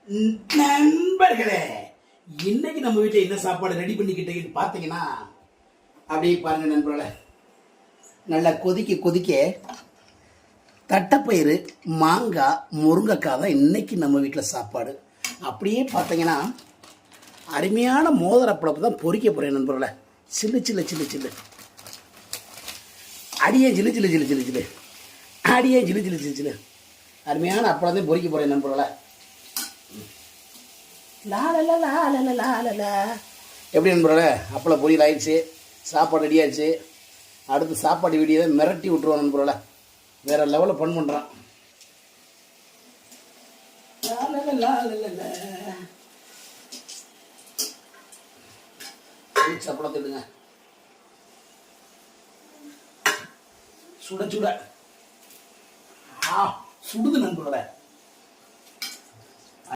நண்பர்களே, இன்னைக்கு நம்ம வீட்டில் என்ன சாப்பாடு ரெடி பண்ணிக்கிட்டு பார்த்தீங்கன்னா, அப்படியே பாருங்க நண்பர்களே, நல்லா கொதிக்க தட்டைப்பயிறு, மாங்காய், முருங்கைக்காய் தான் இன்னைக்கு நம்ம வீட்டில் சாப்பாடு. அப்படியே பார்த்தீங்கன்னா அருமையான மோதிரப்பழப்பு தான் பொரிக்க போகிறேன் நண்பர்களே. சில்லு சில்லு சில்லு சில்லு அடியே சில்லு சில்லு சில்லு சில்லு சில்லு அடியே சில்லு சில்லு சில்லு சில்லு அருமையான அப்பளம் தான் பொரிக்க போகிறேன் நண்பர்களே. எப்படி நண்பர்களே, அப்பளம் பொரியல் ஆயிடுச்சு, சாப்பாடு ரெடி ஆயிடுச்சு. அடுத்து சாப்பாடு வீடியோவை மிரட்டி விட்டுருவோம் நண்பர்களே. வேற லெவலில் ஃபன் பண்ணுறான். அப்பளத்துடுங்க, சுட சுட சுடுது நண்பர்களே.